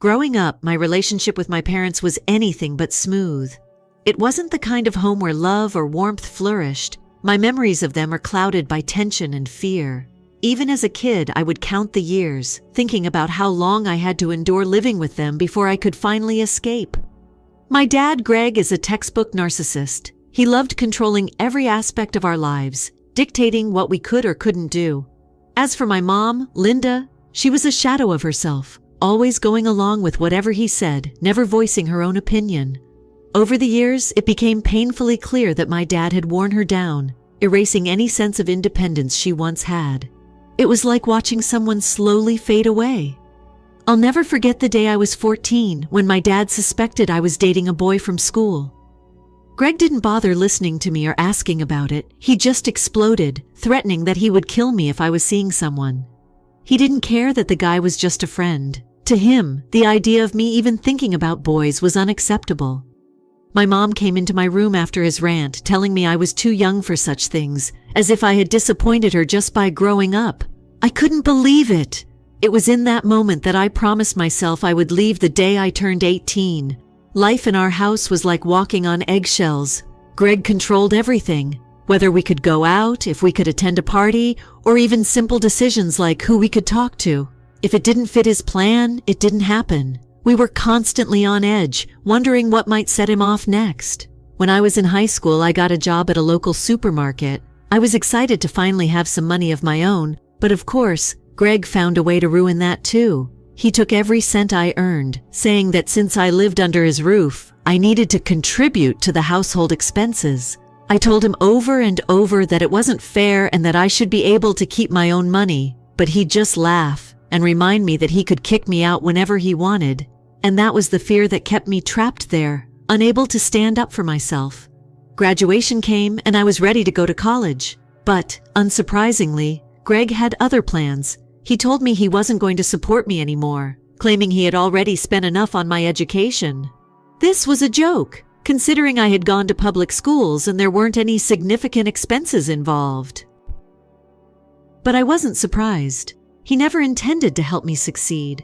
Growing up, my relationship with my parents was anything but smooth. It wasn't the kind of home where love or warmth flourished. My memories of them are clouded by tension and fear. Even as a kid, I would count the years, thinking about how long I had to endure living with them before I could finally escape. My dad, Greg, is a textbook narcissist. He loved controlling every aspect of our lives, dictating what we could or couldn't do. As for my mom, Linda, she was a shadow of herself, always going along with whatever he said, never voicing her own opinion. Over the years, it became painfully clear that my dad had worn her down, erasing any sense of independence she once had. It was like watching someone slowly fade away. I'll never forget the day I was 14 when my dad suspected I was dating a boy from school. Greg didn't bother listening to me or asking about it. He just exploded, threatening that he would kill me if I was seeing someone. He didn't care that the guy was just a friend. To him, the idea of me even thinking about boys was unacceptable. My mom came into my room after his rant, telling me I was too young for such things, as if I had disappointed her just by growing up. I couldn't believe it. It was in that moment that I promised myself I would leave the day I turned 18. Life in our house was like walking on eggshells. Greg controlled everything, whether we could go out, if we could attend a party, or even simple decisions like who we could talk to. If it didn't fit his plan, it didn't happen. We were constantly on edge, wondering what might set him off next. When I was in high school, I got a job at a local supermarket. I was excited to finally have some money of my own, but of course, Greg found a way to ruin that too. He took every cent I earned, saying that since I lived under his roof, I needed to contribute to the household expenses. I told him over and over that it wasn't fair and that I should be able to keep my own money, but he'd just laugh and remind me that he could kick me out whenever he wanted. And that was the fear that kept me trapped there, unable to stand up for myself. Graduation came and I was ready to go to college. But, unsurprisingly, Greg had other plans. He told me he wasn't going to support me anymore, claiming he had already spent enough on my education. This was a joke, considering I had gone to public schools and there weren't any significant expenses involved. But I wasn't surprised. He never intended to help me succeed.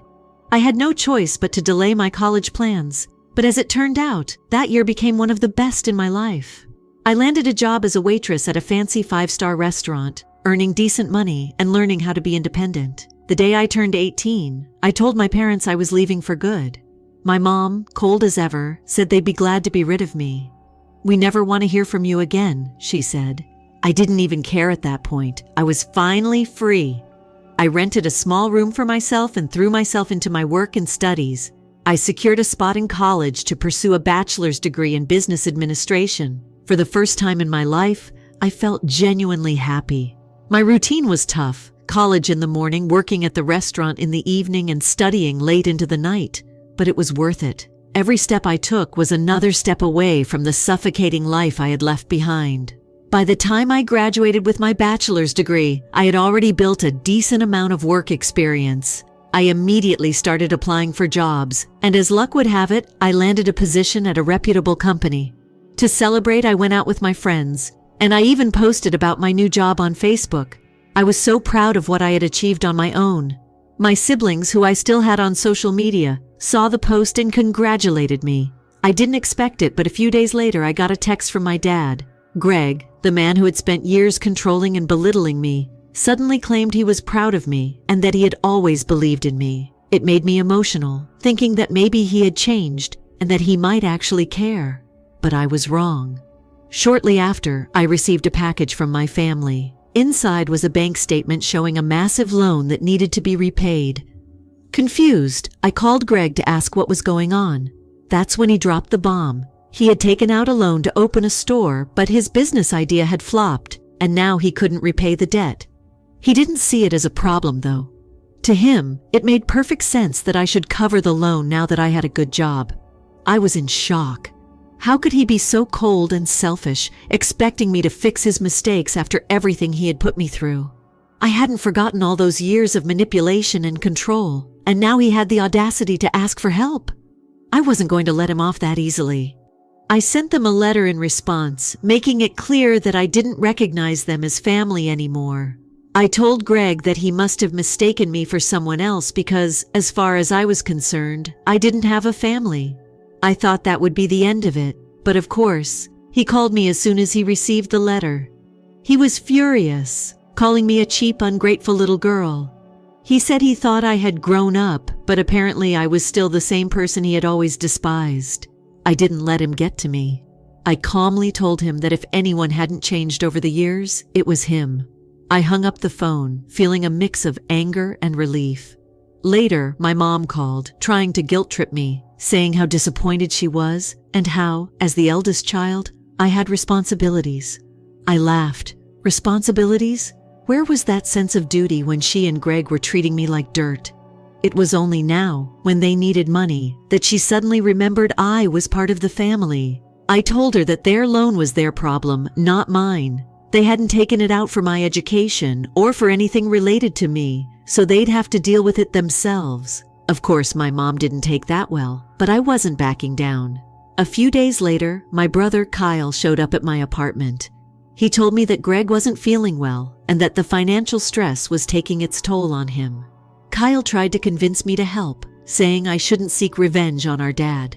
I had no choice but to delay my college plans, but as it turned out, that year became one of the best in my life. I landed a job as a waitress at a fancy 5-star restaurant, earning decent money and learning how to be independent. The day I turned 18, I told my parents I was leaving for good. My mom, cold as ever, said they'd be glad to be rid of me. "We never want to hear from you again," she said. I didn't even care at that point. I was finally free. I rented a small room for myself and threw myself into my work and studies. I secured a spot in college to pursue a bachelor's degree in business administration. For the first time in my life, I felt genuinely happy. My routine was tough. College in the morning, working at the restaurant in the evening, and studying late into the night. But it was worth it. Every step I took was another step away from the suffocating life I had left behind. By the time I graduated with my bachelor's degree, I had already built a decent amount of work experience. I immediately started applying for jobs, and as luck would have it, I landed a position at a reputable company. To celebrate, I went out with my friends, and I even posted about my new job on Facebook. I was so proud of what I had achieved on my own. My siblings, who I still had on social media, saw the post and congratulated me. I didn't expect it, but a few days later I got a text from my dad. Greg, the man who had spent years controlling and belittling me, suddenly claimed he was proud of me and that he had always believed in me. It made me emotional, thinking that maybe he had changed and that he might actually care. But I was wrong. Shortly after, I received a package from my family. Inside was a bank statement showing a massive loan that needed to be repaid. Confused, I called Greg to ask what was going on. That's when he dropped the bomb. He had taken out a loan to open a store, but his business idea had flopped, and now he couldn't repay the debt. He didn't see it as a problem, though. To him, it made perfect sense that I should cover the loan now that I had a good job. I was in shock. How could he be so cold and selfish, expecting me to fix his mistakes after everything he had put me through? I hadn't forgotten all those years of manipulation and control, and now he had the audacity to ask for help. I wasn't going to let him off that easily. I sent them a letter in response, making it clear that I didn't recognize them as family anymore. I told Greg that he must have mistaken me for someone else because, as far as I was concerned, I didn't have a family. I thought that would be the end of it, but of course, he called me as soon as he received the letter. He was furious, calling me a cheap, ungrateful little girl. He said he thought I had grown up, but apparently I was still the same person he had always despised. I didn't let him get to me. I calmly told him that if anyone hadn't changed over the years, it was him. I hung up the phone, feeling a mix of anger and relief. Later, my mom called, trying to guilt-trip me, saying how disappointed she was and how, as the eldest child, I had responsibilities. I laughed. Responsibilities? Where was that sense of duty when she and Greg were treating me like dirt? It was only now, when they needed money, that she suddenly remembered I was part of the family. I told her that their loan was their problem, not mine. They hadn't taken it out for my education or for anything related to me, so they'd have to deal with it themselves. Of course, my mom didn't take that well, but I wasn't backing down. A few days later, my brother Kyle showed up at my apartment. He told me that Greg wasn't feeling well and that the financial stress was taking its toll on him. Kyle tried to convince me to help, saying I shouldn't seek revenge on our dad.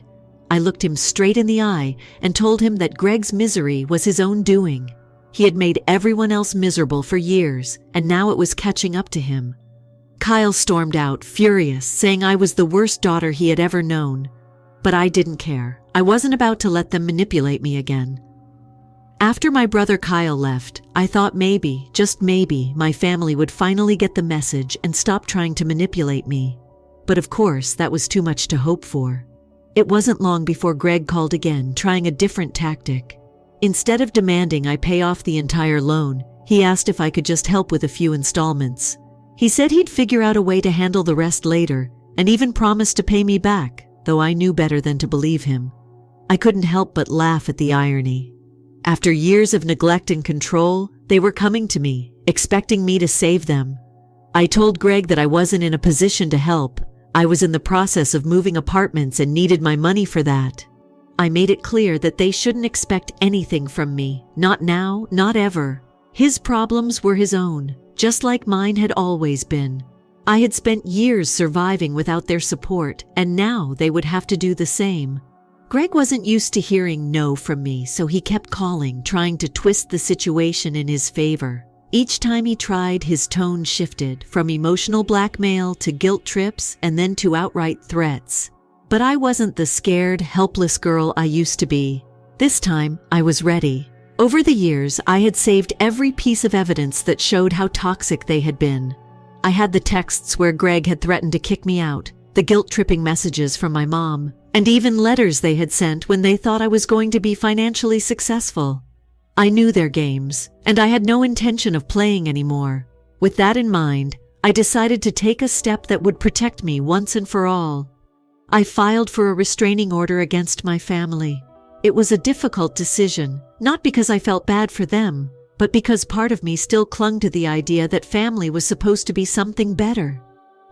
I looked him straight in the eye and told him that Greg's misery was his own doing. He had made everyone else miserable for years, and now it was catching up to him. Kyle stormed out, furious, saying I was the worst daughter he had ever known. But I didn't care. I wasn't about to let them manipulate me again. After my brother Kyle left, I thought maybe, just maybe, my family would finally get the message and stop trying to manipulate me. But of course, that was too much to hope for. It wasn't long before Greg called again, trying a different tactic. Instead of demanding I pay off the entire loan, he asked if I could just help with a few installments. He said he'd figure out a way to handle the rest later, and even promised to pay me back, though I knew better than to believe him. I couldn't help but laugh at the irony. After years of neglect and control, they were coming to me, expecting me to save them. I told Greg that I wasn't in a position to help. I was in the process of moving apartments and needed my money for that. I made it clear that they shouldn't expect anything from me, not now, not ever. His problems were his own, just like mine had always been. I had spent years surviving without their support, and now they would have to do the same. Greg wasn't used to hearing no from me, so he kept calling, trying to twist the situation in his favor. Each time he tried, his tone shifted, from emotional blackmail to guilt trips and then to outright threats. But I wasn't the scared, helpless girl I used to be. This time, I was ready. Over the years, I had saved every piece of evidence that showed how toxic they had been. I had the texts where Greg had threatened to kick me out, the guilt-tripping messages from my mom, and even letters they had sent when they thought I was going to be financially successful. I knew their games, and I had no intention of playing anymore. With that in mind, I decided to take a step that would protect me once and for all. I filed for a restraining order against my family. It was a difficult decision, not because I felt bad for them, but because part of me still clung to the idea that family was supposed to be something better.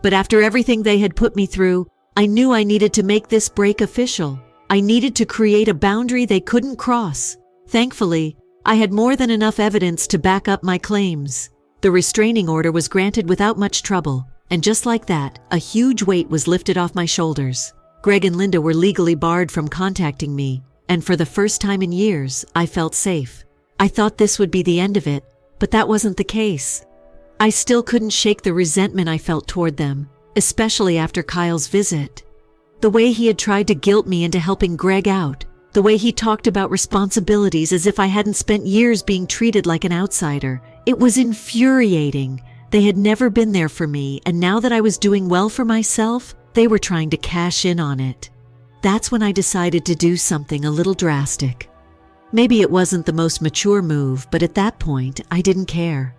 But after everything they had put me through, I knew I needed to make this break official. I needed to create a boundary they couldn't cross. Thankfully, I had more than enough evidence to back up my claims. The restraining order was granted without much trouble, and just like that, a huge weight was lifted off my shoulders. Greg and Linda were legally barred from contacting me, and for the first time in years, I felt safe. I thought this would be the end of it, but that wasn't the case. I still couldn't shake the resentment I felt toward them, especially after Kyle's visit. The way he had tried to guilt me into helping Greg out, the way he talked about responsibilities as if I hadn't spent years being treated like an outsider, it was infuriating. They had never been there for me, and now that I was doing well for myself, they were trying to cash in on it. That's when I decided to do something a little drastic. Maybe it wasn't the most mature move, but at that point, I didn't care.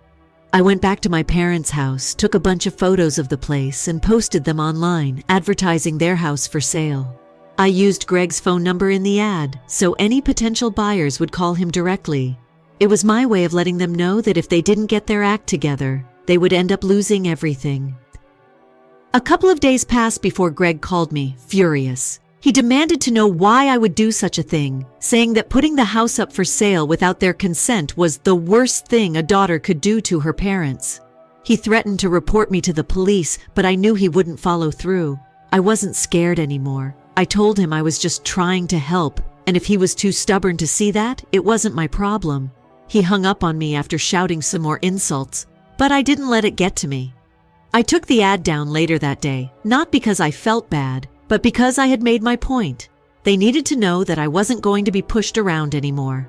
I went back to my parents' house, took a bunch of photos of the place, and posted them online, advertising their house for sale. I used Greg's phone number in the ad, so any potential buyers would call him directly. It was my way of letting them know that if they didn't get their act together, they would end up losing everything. A couple of days passed before Greg called me, furious. He demanded to know why I would do such a thing, saying that putting the house up for sale without their consent was the worst thing a daughter could do to her parents. He threatened to report me to the police, but I knew he wouldn't follow through. I wasn't scared anymore. I told him I was just trying to help, and if he was too stubborn to see that, it wasn't my problem. He hung up on me after shouting some more insults, but I didn't let it get to me. I took the ad down later that day, not because I felt bad, but because I had made my point. They needed to know that I wasn't going to be pushed around anymore.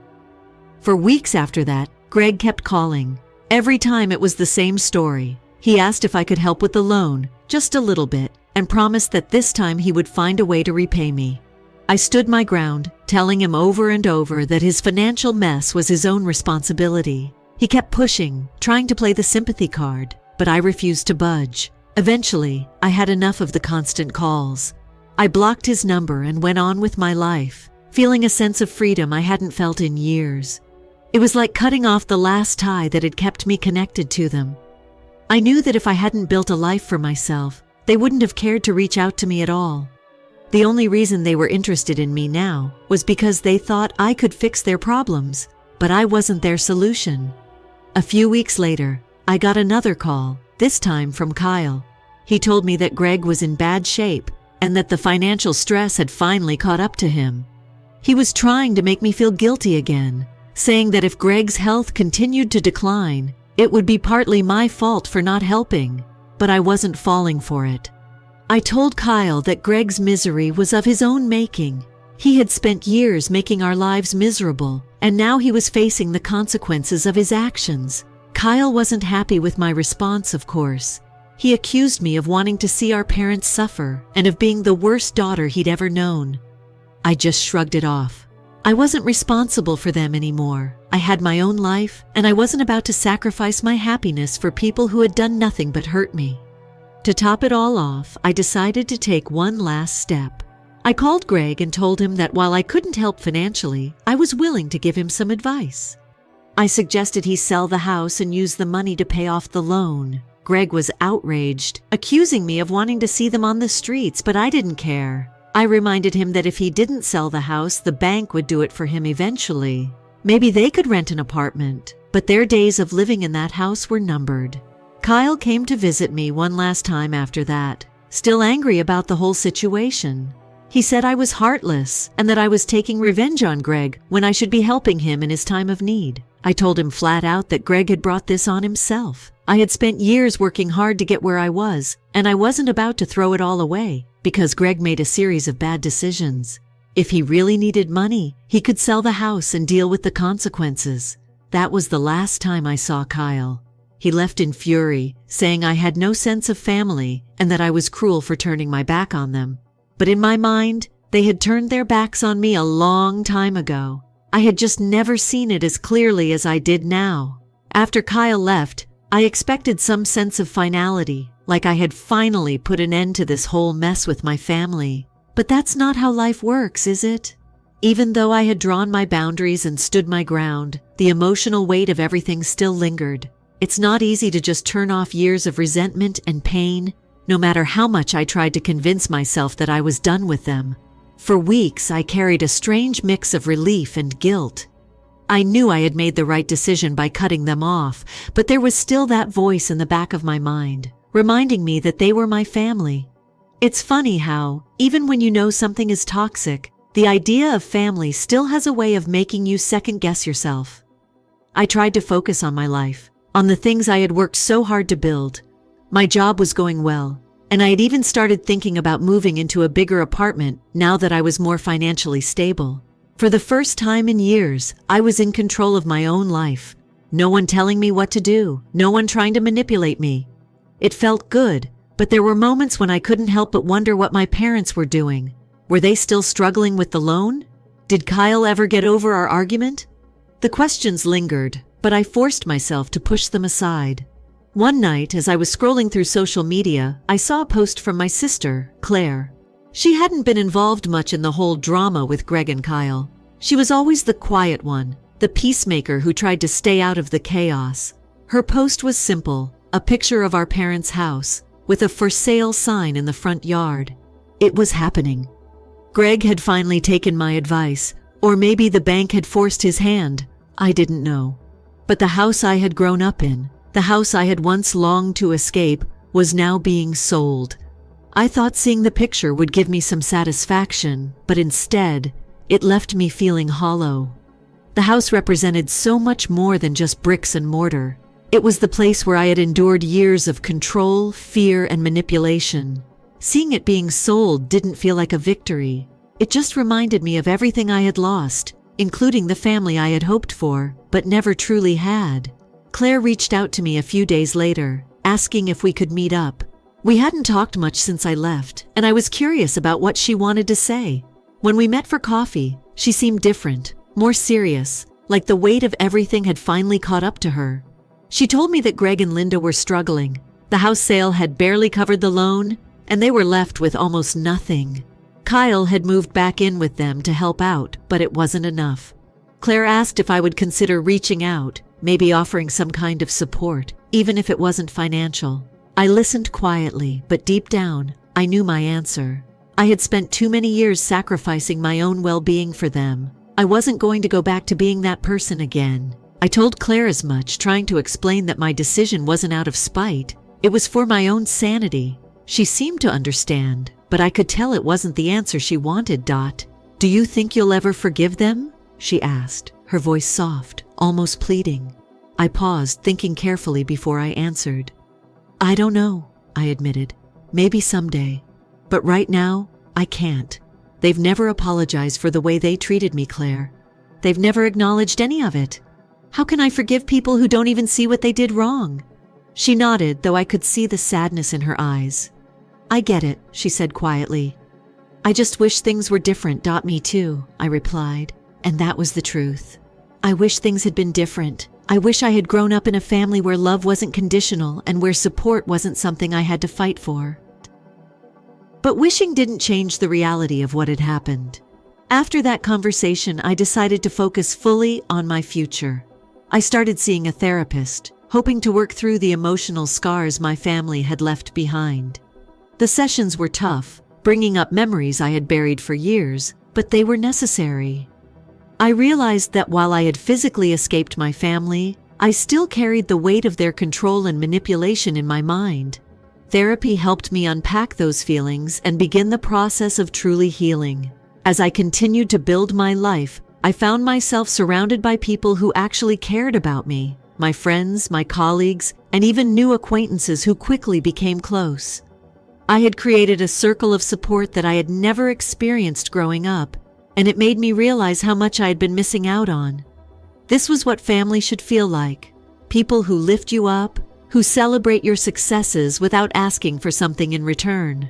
For weeks after that, Greg kept calling. Every time it was the same story. He asked if I could help with the loan, just a little bit, and promised that this time he would find a way to repay me. I stood my ground, telling him over and over that his financial mess was his own responsibility. He kept pushing, trying to play the sympathy card, but I refused to budge. Eventually, I had enough of the constant calls. I blocked his number and went on with my life, feeling a sense of freedom I hadn't felt in years. It was like cutting off the last tie that had kept me connected to them. I knew that if I hadn't built a life for myself, they wouldn't have cared to reach out to me at all. The only reason they were interested in me now was because they thought I could fix their problems, but I wasn't their solution. A few weeks later, I got another call, this time from Kyle. He told me that Greg was in bad shape and that the financial stress had finally caught up to him. He was trying to make me feel guilty again, saying that if Greg's health continued to decline, it would be partly my fault for not helping, but I wasn't falling for it. I told Kyle that Greg's misery was of his own making. He had spent years making our lives miserable, and now he was facing the consequences of his actions. Kyle wasn't happy with my response, of course. He accused me of wanting to see our parents suffer and of being the worst daughter he'd ever known. I just shrugged it off. I wasn't responsible for them anymore. I had my own life, and I wasn't about to sacrifice my happiness for people who had done nothing but hurt me. To top it all off, I decided to take one last step. I called Greg and told him that while I couldn't help financially, I was willing to give him some advice. I suggested he sell the house and use the money to pay off the loan. Greg was outraged, accusing me of wanting to see them on the streets, but I didn't care. I reminded him that if he didn't sell the house, the bank would do it for him eventually. Maybe they could rent an apartment, but their days of living in that house were numbered. Kyle came to visit me one last time after that, still angry about the whole situation. He said I was heartless and that I was taking revenge on Greg when I should be helping him in his time of need. I told him flat out that Greg had brought this on himself. I had spent years working hard to get where I was, and I wasn't about to throw it all away because Greg made a series of bad decisions. If he really needed money, he could sell the house and deal with the consequences. That was the last time I saw Kyle. He left in fury, saying I had no sense of family and that I was cruel for turning my back on them. But in my mind, they had turned their backs on me a long time ago. I had just never seen it as clearly as I did now. After Kyle left, I expected some sense of finality, like I had finally put an end to this whole mess with my family. But that's not how life works, is it? Even though I had drawn my boundaries and stood my ground, the emotional weight of everything still lingered. It's not easy to just turn off years of resentment and pain, no matter how much I tried to convince myself that I was done with them. For weeks, I carried a strange mix of relief and guilt. I knew I had made the right decision by cutting them off, but there was still that voice in the back of my mind, reminding me that they were my family. It's funny how, even when you know something is toxic, the idea of family still has a way of making you second-guess yourself. I tried to focus on my life, on the things I had worked so hard to build. My job was going well, and I had even started thinking about moving into a bigger apartment now that I was more financially stable. For the first time in years, I was in control of my own life. No one telling me what to do, no one trying to manipulate me. It felt good, but there were moments when I couldn't help but wonder what my parents were doing. Were they still struggling with the loan? Did Kyle ever get over our argument? The questions lingered, but I forced myself to push them aside. One night, as I was scrolling through social media, I saw a post from my sister, Claire. She hadn't been involved much in the whole drama with Greg and Kyle. She was always the quiet one, the peacemaker who tried to stay out of the chaos. Her post was simple, a picture of our parents' house, with a for sale sign in the front yard. It was happening. Greg had finally taken my advice, or maybe the bank had forced his hand. I didn't know. But the house I had grown up in, The house I had once longed to escape was now being sold. I thought seeing the picture would give me some satisfaction, but instead, it left me feeling hollow. The house represented so much more than just bricks and mortar. It was the place where I had endured years of control, fear, and manipulation. Seeing it being sold didn't feel like a victory. It just reminded me of everything I had lost, including the family I had hoped for, but never truly had. Claire reached out to me a few days later, asking if we could meet up. We hadn't talked much since I left, and I was curious about what she wanted to say. When we met for coffee, she seemed different, more serious, like the weight of everything had finally caught up to her. She told me that Greg and Linda were struggling. The house sale had barely covered the loan, and they were left with almost nothing. Kyle had moved back in with them to help out, but it wasn't enough. Claire asked if I would consider reaching out, maybe offering some kind of support, even if it wasn't financial. I listened quietly, but deep down, I knew my answer. I had spent too many years sacrificing my own well-being for them. I wasn't going to go back to being that person again. I told Claire as much, trying to explain that my decision wasn't out of spite. It was for my own sanity. She seemed to understand, but I could tell it wasn't the answer she wanted. Do you think you'll ever forgive them? She asked, her voice soft, almost pleading. I paused, thinking carefully before I answered. I don't know, I admitted. Maybe someday. But right now, I can't. They've never apologized for the way they treated me, Claire. They've never acknowledged any of it. How can I forgive people who don't even see what they did wrong? She nodded, though I could see the sadness in her eyes. I get it, she said quietly. I just wish things were different. Me too, I replied. And that was the truth. I wish things had been different. I wish I had grown up in a family where love wasn't conditional and where support wasn't something I had to fight for. But wishing didn't change the reality of what had happened. After that conversation, I decided to focus fully on my future. I started seeing a therapist, hoping to work through the emotional scars my family had left behind. The sessions were tough, bringing up memories I had buried for years, but they were necessary. I realized that while I had physically escaped my family, I still carried the weight of their control and manipulation in my mind. Therapy helped me unpack those feelings and begin the process of truly healing. As I continued to build my life, I found myself surrounded by people who actually cared about me, my friends, my colleagues, and even new acquaintances who quickly became close. I had created a circle of support that I had never experienced growing up, and it made me realize how much I had been missing out on. This was what family should feel like. People who lift you up, who celebrate your successes without asking for something in return.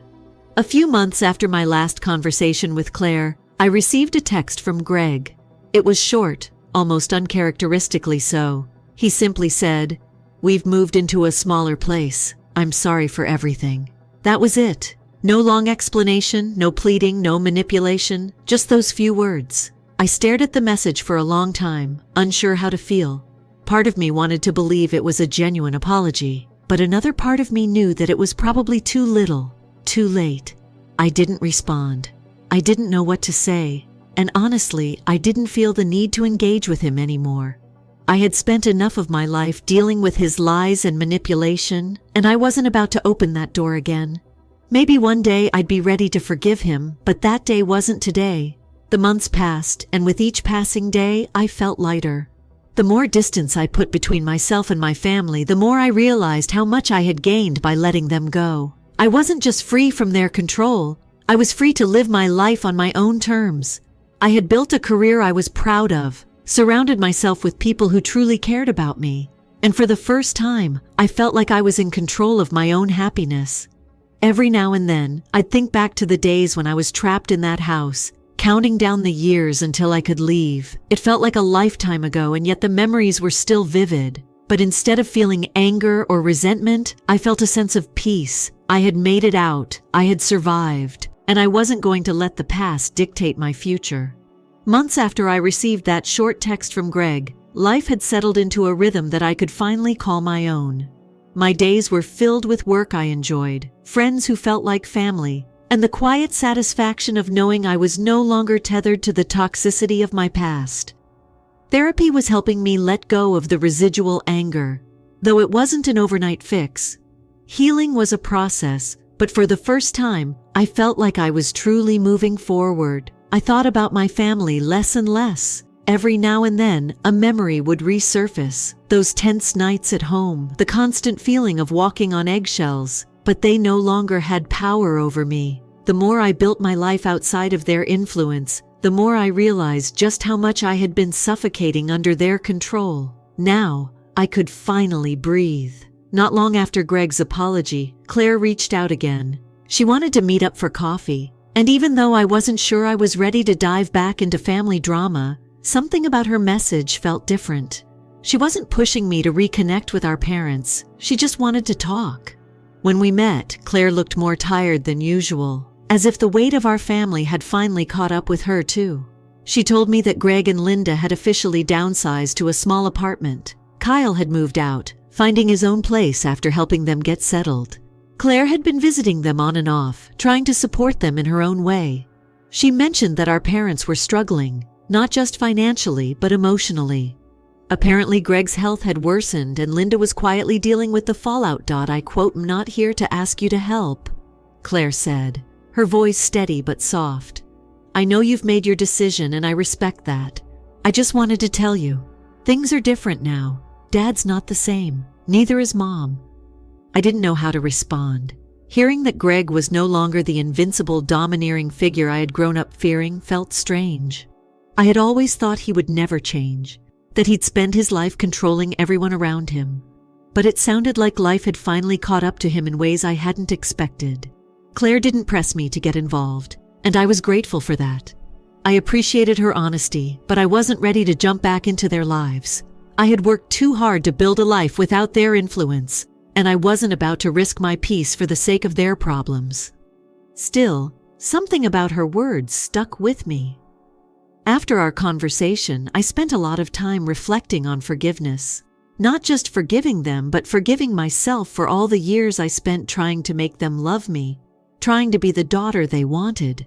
A few months after my last conversation with Claire, I received a text from Greg. It was short, almost uncharacteristically so. He simply said, "We've moved into a smaller place. I'm sorry for everything." That was it. No long explanation, no pleading, no manipulation, just those few words. I stared at the message for a long time, unsure how to feel. Part of me wanted to believe it was a genuine apology, but another part of me knew that it was probably too little, too late. I didn't respond. I didn't know what to say, and honestly, I didn't feel the need to engage with him anymore. I had spent enough of my life dealing with his lies and manipulation, and I wasn't about to open that door again. Maybe one day I'd be ready to forgive him, but that day wasn't today. The months passed, and with each passing day, I felt lighter. The more distance I put between myself and my family, the more I realized how much I had gained by letting them go. I wasn't just free from their control, I was free to live my life on my own terms. I had built a career I was proud of, surrounded myself with people who truly cared about me, and for the first time, I felt like I was in control of my own happiness. Every now and then, I'd think back to the days when I was trapped in that house, counting down the years until I could leave. It felt like a lifetime ago, and yet the memories were still vivid. But instead of feeling anger or resentment, I felt a sense of peace. I had made it out, I had survived, and I wasn't going to let the past dictate my future. Months after I received that short text from Greg, life had settled into a rhythm that I could finally call my own. My days were filled with work I enjoyed, friends who felt like family, and the quiet satisfaction of knowing I was no longer tethered to the toxicity of my past. Therapy was helping me let go of the residual anger. Though it wasn't an overnight fix, healing was a process, but for the first time, I felt like I was truly moving forward. I thought about my family less and less. Every now and then, a memory would resurface. Those tense nights at home, the constant feeling of walking on eggshells, but they no longer had power over me. The more I built my life outside of their influence, the more I realized just how much I had been suffocating under their control. Now, I could finally breathe. Not long after Greg's apology, Claire reached out again. She wanted to meet up for coffee, and even though I wasn't sure I was ready to dive back into family drama, something about her message felt different. She wasn't pushing me to reconnect with our parents, she just wanted to talk. When we met, Claire looked more tired than usual, as if the weight of our family had finally caught up with her too. She told me that Greg and Linda had officially downsized to a small apartment. Kyle had moved out, finding his own place after helping them get settled. Claire had been visiting them on and off, trying to support them in her own way. She mentioned that our parents were struggling, not just financially, but emotionally. Apparently Greg's health had worsened and Linda was quietly dealing with the fallout. I quote, "I'm not here to ask you to help," Claire said, her voice steady but soft. "I know you've made your decision and I respect that. I just wanted to tell you, things are different now. Dad's not the same, neither is Mom." I didn't know how to respond. Hearing that Greg was no longer the invincible, domineering figure I had grown up fearing felt strange. I had always thought he would never change, that he'd spend his life controlling everyone around him. But it sounded like life had finally caught up to him in ways I hadn't expected. Claire didn't press me to get involved, and I was grateful for that. I appreciated her honesty, but I wasn't ready to jump back into their lives. I had worked too hard to build a life without their influence, and I wasn't about to risk my peace for the sake of their problems. Still, something about her words stuck with me. After our conversation, I spent a lot of time reflecting on forgiveness. Not just forgiving them, but forgiving myself for all the years I spent trying to make them love me, trying to be the daughter they wanted.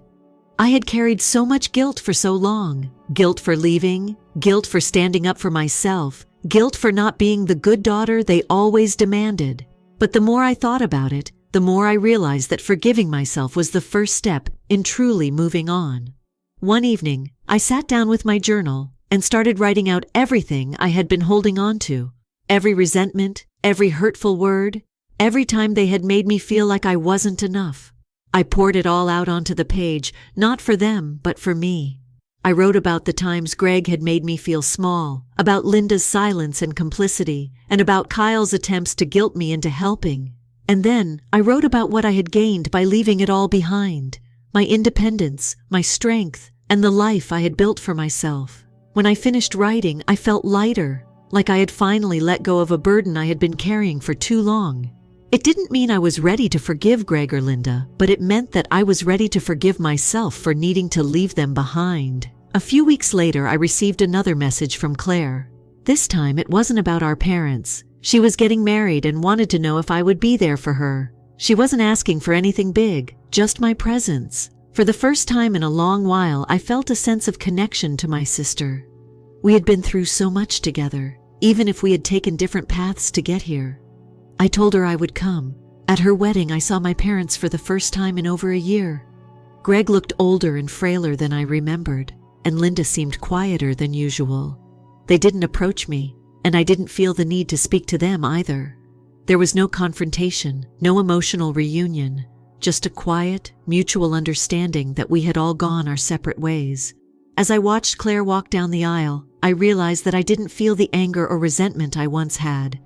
I had carried so much guilt for so long. Guilt for leaving, guilt for standing up for myself, guilt for not being the good daughter they always demanded. But the more I thought about it, the more I realized that forgiving myself was the first step in truly moving on. One evening, I sat down with my journal and started writing out everything I had been holding on to. Every resentment, every hurtful word, every time they had made me feel like I wasn't enough. I poured it all out onto the page, not for them, but for me. I wrote about the times Greg had made me feel small, about Linda's silence and complicity, and about Kyle's attempts to guilt me into helping. And then I wrote about what I had gained by leaving it all behind, my independence, my strength, and the life I had built for myself. When I finished writing, I felt lighter, like I had finally let go of a burden I had been carrying for too long. It didn't mean I was ready to forgive Greg or Linda, but it meant that I was ready to forgive myself for needing to leave them behind. A few weeks later, I received another message from Claire. This time, it wasn't about our parents. She was getting married and wanted to know if I would be there for her. She wasn't asking for anything big, just my presence. For the first time in a long while, I felt a sense of connection to my sister. We had been through so much together, even if we had taken different paths to get here. I told her I would come. At her wedding, I saw my parents for the first time in over a year. Greg looked older and frailer than I remembered, and Linda seemed quieter than usual. They didn't approach me, and I didn't feel the need to speak to them either. There was no confrontation, no emotional reunion. Just a quiet, mutual understanding that we had all gone our separate ways. As I watched Claire walk down the aisle, I realized that I didn't feel the anger or resentment I once had.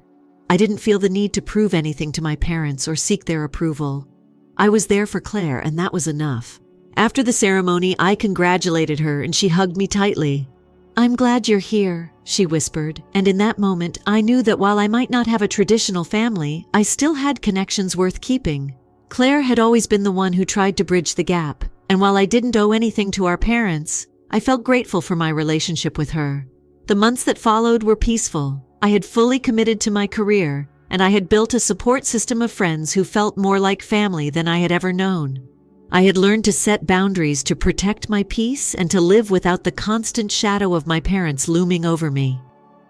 I didn't feel the need to prove anything to my parents or seek their approval. I was there for Claire, and that was enough. After the ceremony, I congratulated her and she hugged me tightly. "I'm glad you're here," she whispered, and in that moment I knew that while I might not have a traditional family, I still had connections worth keeping. Claire had always been the one who tried to bridge the gap, and while I didn't owe anything to our parents, I felt grateful for my relationship with her. The months that followed were peaceful. I had fully committed to my career, and I had built a support system of friends who felt more like family than I had ever known. I had learned to set boundaries to protect my peace and to live without the constant shadow of my parents looming over me.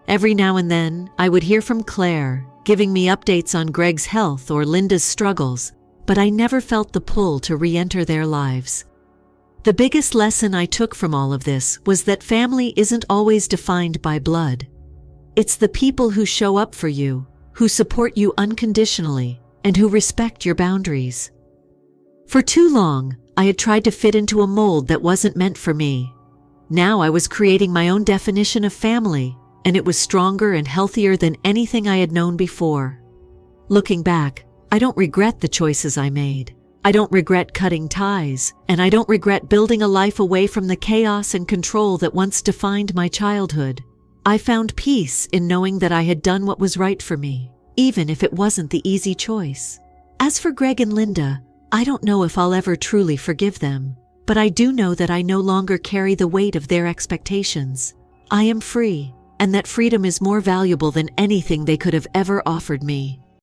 Every now and then, I would hear from Claire, giving me updates on Greg's health or Linda's struggles, but I never felt the pull to re-enter their lives. The biggest lesson I took from all of this was that family isn't always defined by blood. It's the people who show up for you, who support you unconditionally, and who respect your boundaries. For too long, I had tried to fit into a mold that wasn't meant for me. Now I was creating my own definition of family, and it was stronger and healthier than anything I had known before. Looking back, I don't regret the choices I made. I don't regret cutting ties, and I don't regret building a life away from the chaos and control that once defined my childhood. I found peace in knowing that I had done what was right for me, even if it wasn't the easy choice. As for Greg and Linda, I don't know if I'll ever truly forgive them, but I do know that I no longer carry the weight of their expectations. I am free, and that freedom is more valuable than anything they could have ever offered me.